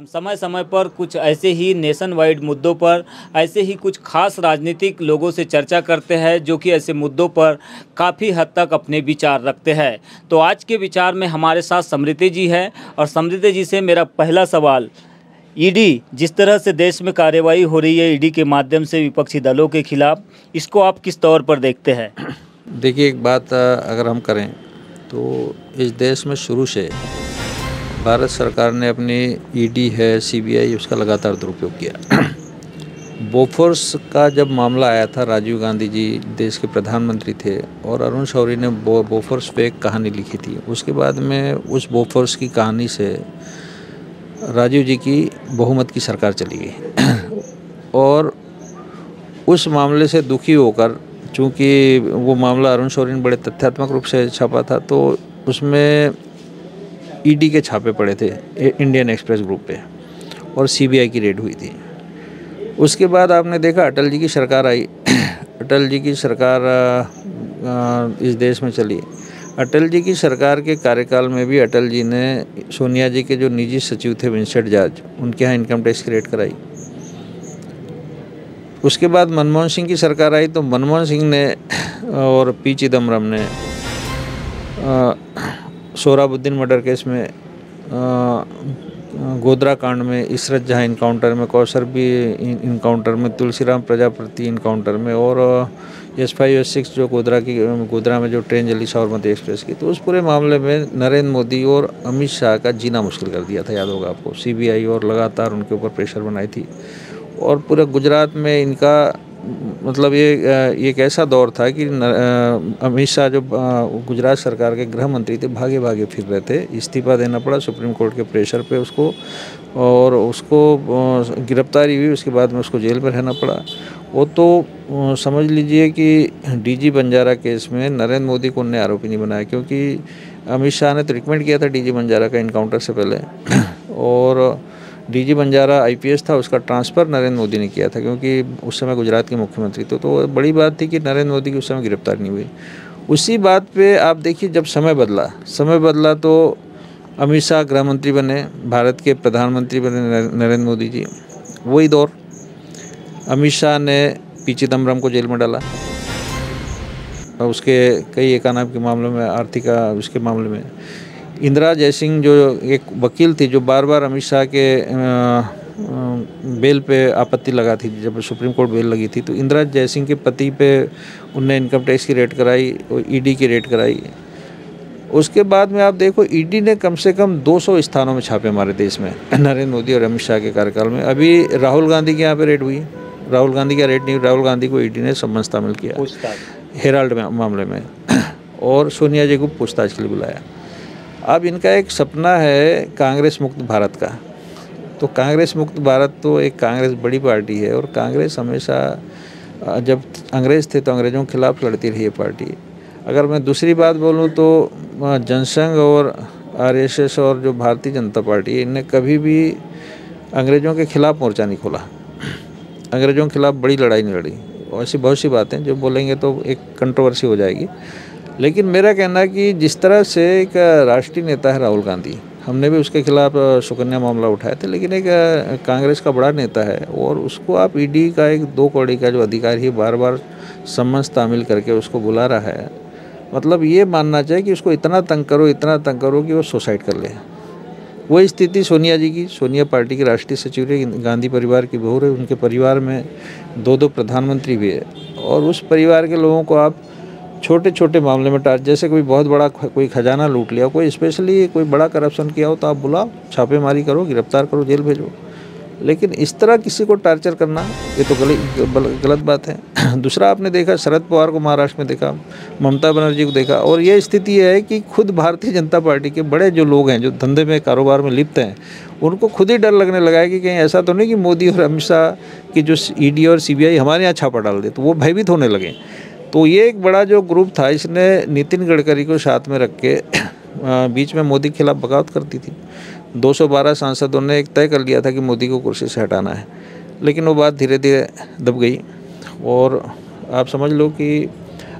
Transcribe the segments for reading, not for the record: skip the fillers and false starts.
हम समय समय पर कुछ ऐसे ही नेशन वाइड मुद्दों पर, ऐसे ही कुछ खास राजनीतिक लोगों से चर्चा करते हैं जो कि ऐसे मुद्दों पर काफ़ी हद तक अपने विचार रखते हैं। तो आज के विचार में हमारे साथ समृति जी हैं और समृति जी से मेरा पहला सवाल, ईडी जिस तरह से देश में कार्रवाई हो रही है ईडी के माध्यम से विपक्षी दलों के खिलाफ, इसको आप किस तौर पर देखते हैं? देखिए, एक बात अगर हम करें तो इस देश में शुरू से भारत सरकार ने अपनी ईडी है, सीबीआई, उसका लगातार दुरुपयोग किया। बोफोर्स का जब मामला आया था, राजीव गांधी जी देश के प्रधानमंत्री थे और अरुण शौरी ने बोफोर्स पे एक कहानी लिखी थी। उसके बाद में उस बोफोर्स की कहानी से राजीव जी की बहुमत की सरकार चली गई और उस मामले से दुखी होकर, चूँकि वो मामला अरुण शौरी ने बड़े तथ्यात्मक रूप से छापा था, तो उसमें ईडी के छापे पड़े थे इंडियन एक्सप्रेस ग्रुप पे और सीबीआई की रेड हुई थी। उसके बाद आपने देखा अटल जी की सरकार आई। अटल जी की सरकार इस देश में चली। अटल जी की सरकार के कार्यकाल में भी अटल जी ने सोनिया जी के जो निजी सचिव थे विंसेंट जॉर्ज, उनके यहाँ इनकम टैक्स की रेड कराई। उसके बाद मनमोहन सिंह की सरकार आई तो मनमोहन सिंह ने और पी चिदम्बरम ने सोहराबुद्दीन मर्डर केस में, गोधरा कांड में, इशरत जहाँ इनकाउंटर में, कौसरबी इनकाउंटर में, तुलसीराम प्रजापति इनकाउंटर में और S5 S6 जो गोधरा में जो ट्रेन जली साबरमती एक्सप्रेस की, तो उस पूरे मामले में नरेंद्र मोदी और अमित शाह का जीना मुश्किल कर दिया था, याद होगा आपको। सीबीआई और लगातार उनके ऊपर प्रेशर बनाई थी और पूरे गुजरात में इनका मतलब ये एक ऐसा दौर था कि अमित शाह जो गुजरात सरकार के गृह मंत्री थे, भागे भागे फिर रहे थे। इस्तीफा देना पड़ा सुप्रीम कोर्ट के प्रेशर पे उसको, और उसको गिरफ्तारी हुई। उसके बाद में उसको जेल में रहना पड़ा। वो तो समझ लीजिए कि डीजी बंजारा केस में नरेंद्र मोदी को उन्होंने आरोपी नहीं बनाया, क्योंकि अमित शाह ने तो रिकमेंड किया था डीजी बंजारा का इनकाउंटर से पहले, और डीजी बंजारा आईपीएस था, उसका ट्रांसफ़र नरेंद्र मोदी ने किया था, क्योंकि उस समय गुजरात के मुख्यमंत्री थे। तो बड़ी बात थी कि नरेंद्र मोदी की उस समय गिरफ्तारी नहीं हुई। उसी बात पे आप देखिए, जब समय बदला तो अमित शाह गृह मंत्री बने, भारत के प्रधानमंत्री बने नरेंद्र मोदी जी। वही दौर अमित शाह ने पी चिदम्बरम को जेल में डाला और उसके कई एकानाम के मामलों में, आर्थिक उसके मामले में। इंदिरा जयसिंह जो एक वकील थी, जो बार बार अमित शाह के बेल पे आपत्ति लगा थी, जब सुप्रीम कोर्ट बेल लगी थी, तो इंदिरा जयसिंह के पति पे उनने इनकम टैक्स की रेड कराई और ईडी की रेड कराई। उसके बाद में आप देखो, ईडी ने कम से कम 200 स्थानों में छापे मारे देश में नरेंद्र मोदी और अमित शाह के कार्यकाल में। अभी राहुल गांधी के यहाँ पे रेड हुई, राहुल गांधी का रेड नहीं, राहुल गांधी को ईडी ने समन शामिल किया हेराल्ड मामले में और सोनिया जी को पूछताछ के लिए बुलाया। अब इनका एक सपना है कांग्रेस मुक्त भारत का। तो कांग्रेस मुक्त भारत, तो एक कांग्रेस बड़ी पार्टी है और कांग्रेस हमेशा, जब अंग्रेज़ थे तो अंग्रेज़ों के खिलाफ लड़ती रही है पार्टी। अगर मैं दूसरी बात बोलूं तो जनसंघ और आरएसएस और जो भारतीय जनता पार्टी है, इनने कभी भी अंग्रेज़ों के खिलाफ मोर्चा नहीं खोला, अंग्रेज़ों के खिलाफ बड़ी लड़ाई नहीं लड़ी। ऐसी बहुत सी बातें जो बोलेंगे तो एक कंट्रोवर्सी हो जाएगी। लेकिन मेरा कहना है कि जिस तरह से एक राष्ट्रीय नेता है राहुल गांधी, हमने भी उसके खिलाफ सुकन्या मामला उठाए थे, लेकिन एक कांग्रेस का बड़ा नेता है और उसको आप ईडी का एक 2 कौड़ी का जो अधिकारी है, बार बार सम्मन तामील करके उसको बुला रहा है। मतलब ये मानना चाहिए कि उसको इतना तंग करो कि वो सुसाइड कर ले। वही स्थिति सोनिया जी की, सोनिया पार्टी की राष्ट्रीय सचिव है, गांधी परिवार की बहू है, उनके परिवार में 2 प्रधानमंत्री भी है और उस परिवार के लोगों को आप छोटे छोटे मामले में जैसे कोई बहुत बड़ा कोई खजाना लूट लिया, कोई स्पेशली कोई बड़ा करप्शन किया हो, तो आप बुलाओ, छापेमारी करो, गिरफ्तार करो, जेल भेजो। लेकिन इस तरह किसी को टार्चर करना, ये तो गलत बात है। दूसरा, आपने देखा शरद पवार को महाराष्ट्र में देखा, ममता बनर्जी को देखा, और ये स्थिति है कि खुद भारतीय जनता पार्टी के बड़े जो लोग हैं, जो धंधे में कारोबार में लिप्त हैं, उनको खुद ही डर लगने लगा है कि कहीं ऐसा तो नहीं कि मोदी और अमित शाह की जो ईडी और सीबीआई हमारे यहाँ छापा डाल दे, तो वो भयभीत होने लगे। तो ये एक बड़ा जो ग्रुप था, इसने नितिन गडकरी को साथ में रख के बीच में मोदी के खिलाफ बगावत करती थी। 212 सांसदों ने एक तय कर लिया था कि मोदी को कुर्सी से हटाना है, लेकिन वो बात धीरे धीरे दब गई और आप समझ लो कि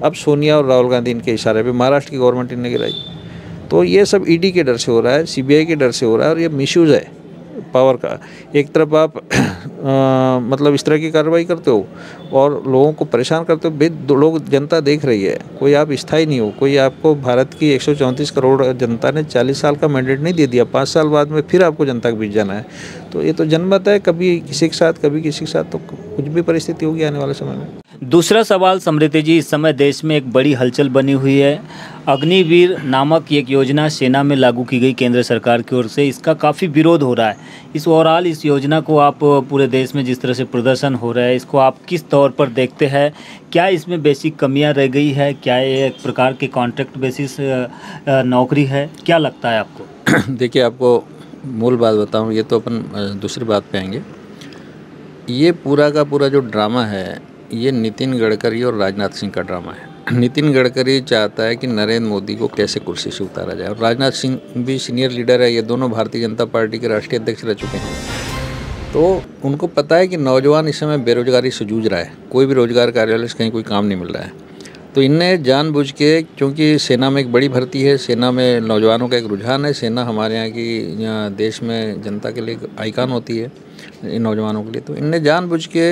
अब सोनिया और राहुल गांधी इनके इशारे पे महाराष्ट्र की गवर्नमेंट इन्हें गिराई। तो ये सब ईडी के डर से हो रहा है, सीबीआई के डर से हो रहा है और ये मिसयूज़ है। पावर का, एक तरफ आप मतलब इस तरह की कार्रवाई करते हो और लोगों को परेशान करते हो। लोग, जनता देख रही है, कोई आप स्थायी नहीं हो। कोई आपको भारत की 134 करोड़ जनता ने 40 साल का मैंडेट नहीं दे दिया, 5 साल बाद में फिर आपको जनता के बीच जाना है। तो ये तो जनमत है, कभी किसी के साथ कभी किसी के साथ, तो कुछ भी परिस्थिति होगी आने वाले समय में। दूसरा सवाल समृति जी, इस समय देश में एक बड़ी हलचल बनी हुई है। अग्निवीर नामक एक योजना सेना में लागू की गई केंद्र सरकार की ओर से, इसका काफ़ी विरोध हो रहा है। इस योजना को आप पूरे देश में जिस तरह से प्रदर्शन हो रहा है, इसको आप किस तौर पर देखते हैं? क्या इसमें बेसिक कमियां रह गई है? क्या ये एक प्रकार के कॉन्ट्रैक्ट बेसिस नौकरी है? क्या लगता है आपको? देखिए, आपको मूल बात बताऊं, ये तो अपन दूसरी बात पे आएंगे। ये पूरा का पूरा जो ड्रामा है, ये नितिन गडकरी और राजनाथ सिंह का ड्रामा है। नितिन गडकरी चाहता है कि नरेंद्र मोदी को कैसे कुर्सी से उतारा जाए, और राजनाथ सिंह भी सीनियर लीडर है। ये दोनों भारतीय जनता पार्टी के राष्ट्रीय अध्यक्ष रह चुके हैं। तो उनको पता है कि नौजवान इस समय बेरोजगारी से जूझ रहा है, कोई भी रोजगार कार्यालय से कहीं कोई काम नहीं मिल रहा है। तो इनने जानबूझ के, क्योंकि सेना में एक बड़ी भर्ती है, सेना में नौजवानों का एक रुझान है, सेना हमारे यहाँ देश में जनता के लिए एक आइकन होती है इन नौजवानों के लिए। तो इनने जानबूझ के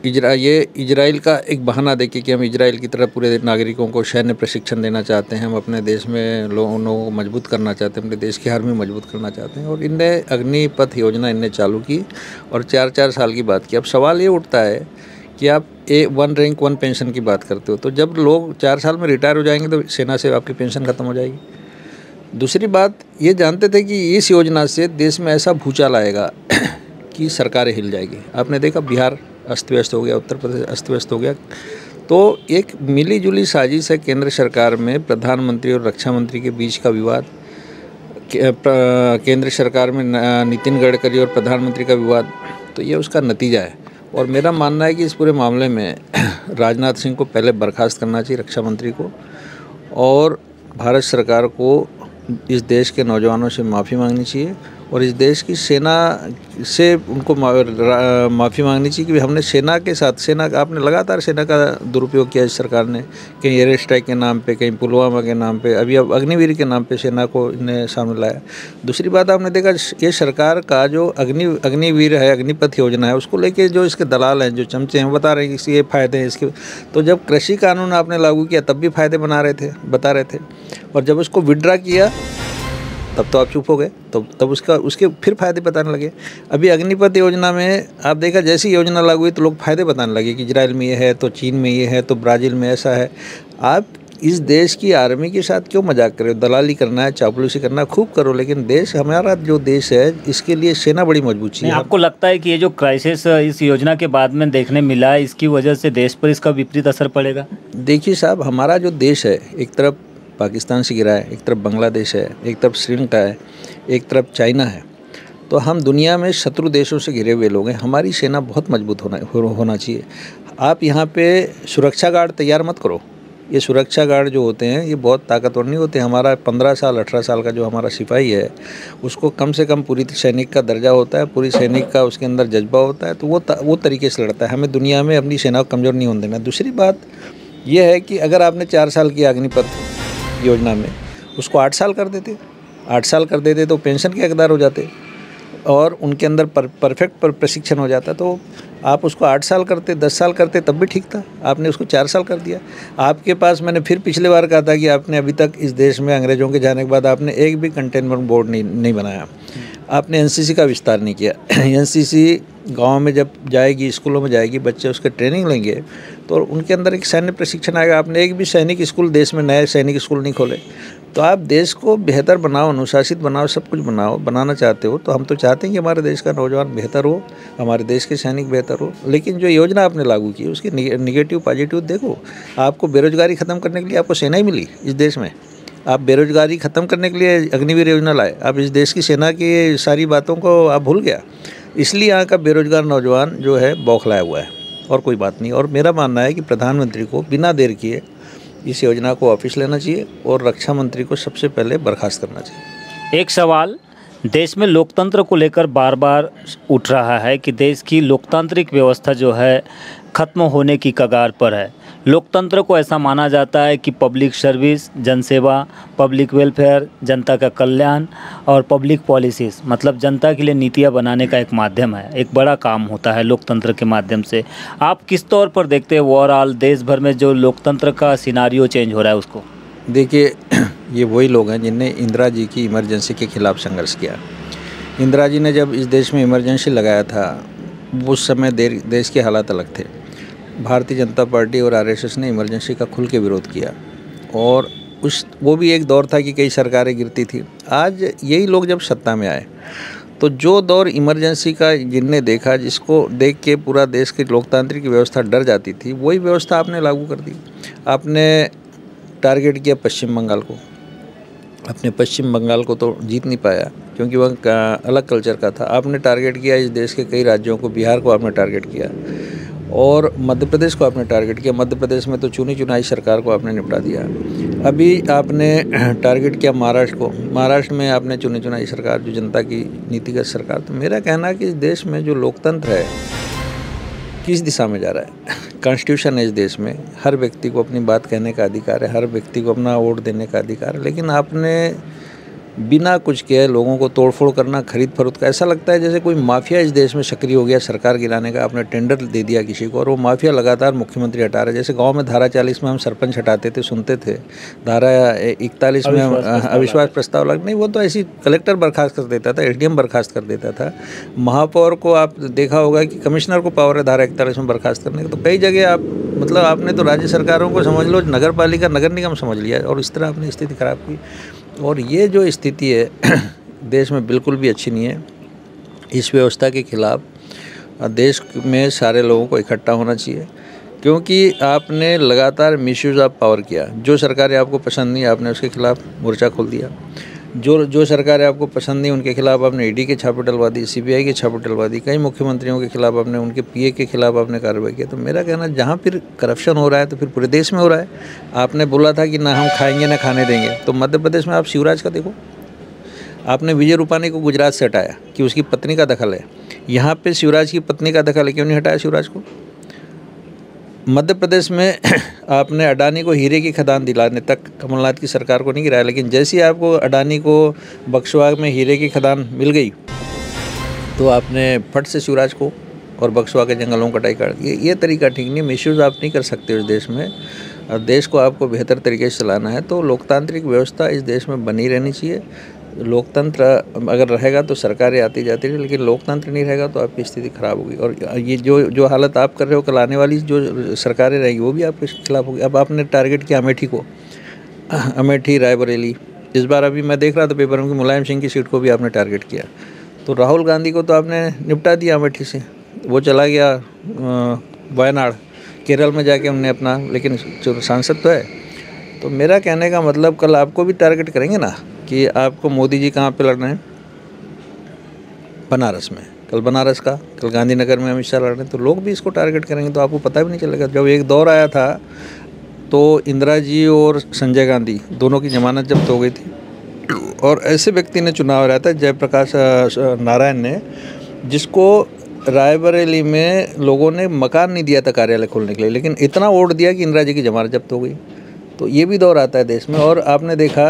इजराइल का एक बहाना देके कि हम इजराइल की तरह पूरे नागरिकों को सैन्य प्रशिक्षण देना चाहते हैं, हम अपने देश में लोगों को मजबूत करना चाहते हैं, अपने देश की आर्मी मजबूत करना चाहते हैं। और इनने अग्निपथ योजना इनने चालू की और 4-4 साल की बात की। अब सवाल ये उठता है कि आप 1 रैंक 1 पेंशन की बात करते हो, तो जब लोग 4 साल में रिटायर हो जाएंगे तो सेना से आपकी पेंशन ख़त्म हो जाएगी। दूसरी बात, ये जानते थे कि इस योजना से देश में ऐसा भूचाल आएगा कि सरकारें हिल जाएगी। आपने देखा बिहार अस्त व्यस्त हो गया, उत्तर प्रदेश अस्त व्यस्त हो गया। तो एक मिली जुली साजिश है केंद्र सरकार में, प्रधानमंत्री और रक्षा मंत्री के बीच का विवाद, केंद्र सरकार में नितिन गडकरी और प्रधानमंत्री का विवाद, तो ये उसका नतीजा है। और मेरा मानना है कि इस पूरे मामले में राजनाथ सिंह को पहले बर्खास्त करना चाहिए, रक्षा मंत्री को, और भारत सरकार को इस देश के नौजवानों से माफ़ी मांगनी चाहिए और इस देश की सेना से उनको माफ़ी मांगनी चाहिए कि हमने सेना के साथ, आपने लगातार सेना का दुरुपयोग किया इस सरकार ने, कहीं एयर स्ट्राइक के नाम पे, कहीं पुलवामा के नाम पे, अभी अब अग्निवीर के नाम पे सेना को इन्हें सामने लाया। दूसरी बात, आपने देखा ये सरकार का जो अग्निवीर है, अग्निपथ योजना है, उसको लेके जो इसके दलाल हैं, जो चमचे हैं, बता रहे हैं कि ये फ़ायदे हैं इसके। तो जब कृषि कानून आपने लागू किया तब भी फ़ायदे बता रहे थे, और जब उसको विड्रा किया तब तो आप चुप हो गए, तब उसके फिर फ़ायदे बताने लगे। अभी अग्निपथ योजना में आप देखा, जैसी योजना लागू हुई तो लोग फ़ायदे बताने लगे कि इजराइल में ये है, तो चीन में ये है, तो ब्राज़ील में ऐसा है। आप इस देश की आर्मी के साथ क्यों मजाक कर रहे हो? दलाली करना है, चापलूसी करना है, खूब करो, लेकिन देश, हमारा जो देश है, इसके लिए सेना बड़ी मजबूत चाहिए। आपको लगता है कि ये जो क्राइसिस इस योजना के बाद में देखने मिला है, इसकी वजह से देश पर इसका विपरीत असर पड़ेगा? देखिए साहब, हमारा जो देश है, एक तरफ पाकिस्तान से घिरा है, एक तरफ बांग्लादेश है, एक तरफ श्रीलंका है, एक तरफ चाइना है। तो हम दुनिया में शत्रु देशों से घिरे हुए लोग हैं। हमारी सेना बहुत मजबूत होना चाहिए। आप यहाँ पे सुरक्षा गार्ड तैयार मत करो। ये सुरक्षा गार्ड जो होते हैं, ये बहुत ताकतवर नहीं होते। हमारा 15 साल 18 साल का जो हमारा सिपाही है, उसको कम से कम पूरी सैनिक का दर्जा होता है, पूरी सैनिक का उसके अंदर जज्बा होता है, तो वो तरीके से लड़ता है। हमें दुनिया में अपनी सेना को कमज़ोर नहीं होने देना। दूसरी बात यह है कि अगर आपने 4 साल की अग्निपथ योजना में उसको 8 साल कर देते तो पेंशन के हकदार हो जाते और उनके अंदर परफेक्ट प्रशिक्षण हो जाता। तो आप उसको 8 साल करते, 10 साल करते, तब भी ठीक था। आपने उसको 4 साल कर दिया। आपके पास, मैंने फिर पिछले बार कहा था कि आपने अभी तक इस देश में अंग्रेज़ों के जाने के बाद आपने एक भी कंटेनमेंट बोर्ड नहीं बनाया। आपने एनसीसी का विस्तार नहीं किया। एनसीसी गाँव में जब जाएगी, स्कूलों में जाएगी, बच्चे उसके ट्रेनिंग लेंगे तो उनके अंदर एक सैन्य प्रशिक्षण आएगा। आपने एक भी सैनिक स्कूल, देश में नए सैनिक स्कूल नहीं खोले। तो आप देश को बेहतर बनाओ, अनुशासित बनाओ, सब कुछ बनाना चाहते हो। तो हम तो चाहते हैं कि हमारे देश का नौजवान बेहतर हो, हमारे देश के सैनिक बेहतर हो। लेकिन जो योजना आपने लागू की, उसके निगेटिव पॉजिटिव देखो। आपको बेरोजगारी ख़त्म करने के लिए आपको सेना ही मिली इस देश में। आप बेरोजगारी ख़त्म करने के लिए अग्निवीर योजना लाए। आप इस देश की सेना की सारी बातों को आप भूल गया। इसलिए यहाँ का बेरोजगार नौजवान जो है बौखलाया हुआ है, और कोई बात नहीं। और मेरा मानना है कि प्रधानमंत्री को बिना देर किए इस योजना को वापस लेना चाहिए और रक्षा मंत्री को सबसे पहले बर्खास्त करना चाहिए। एक सवाल देश में लोकतंत्र को लेकर बार बार उठ रहा है कि देश की लोकतांत्रिक व्यवस्था जो है ख़त्म होने की कगार पर है। लोकतंत्र को ऐसा माना जाता है कि पब्लिक सर्विस, जनसेवा, पब्लिक वेलफेयर, जनता का कल्याण और पब्लिक पॉलिसीज़ मतलब जनता के लिए नीतियाँ बनाने का एक माध्यम है, एक बड़ा काम होता है लोकतंत्र के माध्यम से। आप किस तौर पर देखते हैं ओवरऑल देश भर में जो लोकतंत्र का सिनारियो चेंज हो रहा है उसको? देखिए, ये वही लोग हैं जिनने इंदिरा जी की इमरजेंसी के खिलाफ संघर्ष किया। इंदिरा जी ने जब इस देश में इमरजेंसी लगाया था, उस समय देश के हालात अलग थे। भारतीय जनता पार्टी और आरएसएस ने इमरजेंसी का खुल के विरोध किया और वो भी एक दौर था कि कई सरकारें गिरती थी। आज यही लोग जब सत्ता में आए तो जो दौर इमरजेंसी का जिनने देखा, जिसको देख के पूरा देश की लोकतांत्रिक व्यवस्था डर जाती थी, वही व्यवस्था आपने लागू कर दी। आपने टारगेट किया पश्चिम बंगाल को। अपने पश्चिम बंगाल को तो जीत नहीं पाया क्योंकि वह अलग कल्चर का था। आपने टारगेट किया इस देश के कई राज्यों को, बिहार को आपने टारगेट किया और मध्य प्रदेश को आपने टारगेट किया। मध्य प्रदेश में तो चुनी चुनाई सरकार को आपने निपटा दिया। अभी आपने टारगेट किया महाराष्ट्र को। महाराष्ट्र में आपने चुनी चुनाई सरकार, जो जनता की नीतिगत सरकार। तो मेरा कहना है कि इस देश में जो लोकतंत्र है किस दिशा में जा रहा है। कॉन्स्टिट्यूशन है इस देश में, हर व्यक्ति को अपनी बात कहने का अधिकार है, हर व्यक्ति को अपना वोट देने का अधिकार है, लेकिन आपने बिना कुछ किए लोगों को तोड़फोड़ करना, खरीद फरोख्त का। ऐसा लगता है जैसे कोई माफिया इस देश में सक्रिय हो गया सरकार गिराने का। आपने टेंडर दे दिया किसी को और वो माफिया लगातार मुख्यमंत्री हटा रहे। जैसे गांव में धारा 40 में हम सरपंच हटाते थे, सुनते थे, धारा 41 में हम अविश्वास प्रस्ताव लग नहीं, वो तो ऐसी कलेक्टर बर्खास्त कर देता था, एसडीएम बर्खास्त कर देता था। महापौर को आप देखा होगा कि कमिश्नर को पावर है धारा 41 में बर्खास्त करने का। तो कई जगह आप मतलब आपने तो राज्य सरकारों को समझ लो नगर पालिका, नगर निगम समझ लिया और इस तरह आपने स्थिति खराब की। और ये जो स्थिति है देश में बिल्कुल भी अच्छी नहीं है। इस व्यवस्था के खिलाफ देश में सारे लोगों को इकट्ठा होना चाहिए क्योंकि आपने लगातार मिसयूज़ ऑफ पावर किया। जो सरकारें आपको पसंद नहीं, आपने उसके खिलाफ मोर्चा खोल दिया। जो सरकारें आपको पसंद नहीं, उनके खिलाफ आपने ईडी के छापे डलवा दी, सीबीआई के छापे डलवा दी। कई मुख्यमंत्रियों के खिलाफ आपने, उनके पीए के खिलाफ आपने कार्रवाई किया। तो मेरा कहना, जहाँ फिर करप्शन हो रहा है तो फिर पूरे देश में हो रहा है। आपने बोला था कि ना हम खाएंगे ना खाने देंगे, तो मध्य प्रदेश में आप शिवराज का देखो। आपने विजय रूपानी को गुजरात से हटाया कि उसकी पत्नी का दखल है। यहाँ पे शिवराज की पत्नी का दखल है, क्यों नहीं हटाया शिवराज को? मध्य प्रदेश में आपने अडानी को हीरे की खदान दिलाने तक कमलनाथ की सरकार को नहीं गिराया, लेकिन जैसे ही आपको अडानी को बक्सवा में हीरे की खदान मिल गई तो आपने फट से शिवराज को और बक्सवा के जंगलों को कटाई कर दी। ये तरीका ठीक नहीं। मिसयूज़ आप नहीं कर सकते उस देश में। देश को आपको बेहतर तरीके से चलाना है तो लोकतांत्रिक व्यवस्था इस देश में बनी रहनी चाहिए। लोकतंत्र अगर रहेगा तो सरकारें आती जाती रही, लेकिन लोकतंत्र नहीं रहेगा तो आपकी स्थिति खराब होगी। और ये जो हालत आप कर रहे हो, कल आने वाली जो सरकारें रहेंगी वो भी आपके खिलाफ होगी। अब आपने टारगेट किया अमेठी को, अमेठी, रायबरेली। इस बार अभी मैं देख रहा था पेपर में कि मुलायम सिंह की सीट को भी आपने टारगेट किया। तो राहुल गांधी को तो आपने निपटा दिया अमेठी से, वो चला गया वायनाड, केरल में जाके उनने अपना, लेकिन सांसद तो है। तो मेरा कहने का मतलब, कल आपको भी टारगेट करेंगे ना कि आपको मोदी जी कहाँ पे लड़ना है? बनारस में। कल बनारस का, कल गांधीनगर में अमित शाह लड़ रहे हैं, तो लोग भी इसको टारगेट करेंगे तो आपको पता भी नहीं चलेगा। जब एक दौर आया था तो इंदिरा जी और संजय गांधी दोनों की जमानत जब्त हो गई थी और ऐसे व्यक्ति ने चुनाव हराया था, जयप्रकाश नारायण ने, जिसको रायबरेली में लोगों ने मकान नहीं दिया था कार्यालय खोलने के लिए, लेकिन इतना वोट दिया कि इंदिरा जी की जमानत जब्त हो गई। तो ये भी दौर आता है देश में। और आपने देखा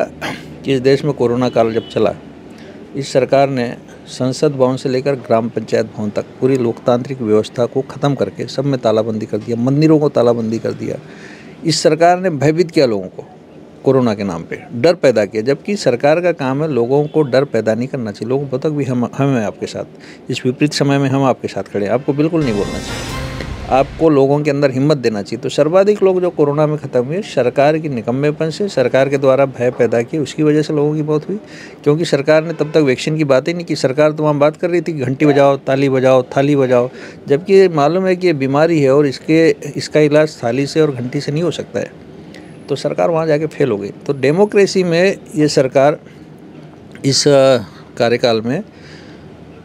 कि इस देश में कोरोना काल जब चला, इस सरकार ने संसद भवन से लेकर ग्राम पंचायत भवन तक पूरी लोकतांत्रिक व्यवस्था को ख़त्म करके सब में तालाबंदी कर दिया, मंदिरों को तालाबंदी कर दिया। इस सरकार ने भयभीत किया लोगों को, कोरोना के नाम पे डर पैदा किया, जबकि सरकार का काम है लोगों को डर पैदा नहीं करना चाहिए। लोगों को पता भी हम हैं आपके साथ, इस विपरीत समय में हम आपके साथ खड़े हैं, आपको बिल्कुल नहीं बोलना चाहिए। आपको लोगों के अंदर हिम्मत देना चाहिए। तो सर्वाधिक लोग जो कोरोना में ख़त्म हुए, सरकार की निकम्मेपन से, सरकार के द्वारा भय पैदा किए, उसकी वजह से लोगों की मौत हुई। क्योंकि सरकार ने तब तक वैक्सीन की बात ही नहीं की। सरकार तो वहाँ बात कर रही थी घंटी बजाओ, ताली बजाओ, थाली बजाओ, जबकि मालूम है कि ये बीमारी है और इसका इलाज थाली से और घंटी से नहीं हो सकता है। तो सरकार वहाँ जाके फेल हो गई। तो डेमोक्रेसी में ये सरकार इस कार्यकाल में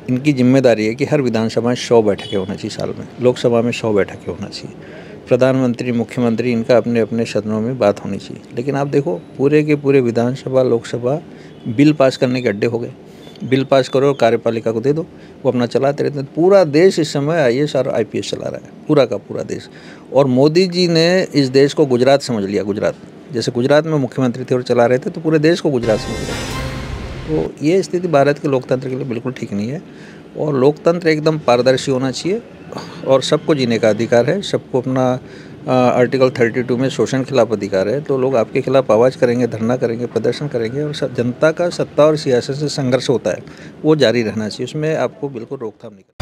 इनकी जिम्मेदारी है कि हर विधानसभा में 100 बैठकें होना चाहिए साल में, लोकसभा में 100 बैठकें होना चाहिए, प्रधानमंत्री, मुख्यमंत्री, इनका अपने अपने सदनों में बात होनी चाहिए। लेकिन आप देखो पूरे के पूरे विधानसभा, लोकसभा बिल पास करने के अड्डे हो गए। बिल पास करो, कार्यपालिका को दे दो, वो अपना चलाते रहते हैं। पूरा देश इस समय IAS और IPS चला रहा है, पूरा का पूरा देश। और मोदी जी ने इस देश को गुजरात समझ लिया। गुजरात जैसे गुजरात में मुख्यमंत्री थे और चला रहे थे, तो पूरे देश को गुजरात समझ लिया। तो ये स्थिति भारत के लोकतंत्र के लिए बिल्कुल ठीक नहीं है। और लोकतंत्र एकदम पारदर्शी होना चाहिए और सबको जीने का अधिकार है। सबको अपना आर्टिकल 32 में शोषण खिलाफ अधिकार है। तो लोग आपके खिलाफ आवाज़ करेंगे, धरना करेंगे, प्रदर्शन करेंगे। और जनता का सत्ता और सियासत से संघर्ष होता है, वो जारी रहना चाहिए। उसमें आपको बिल्कुल रोकथाम नहीं करना।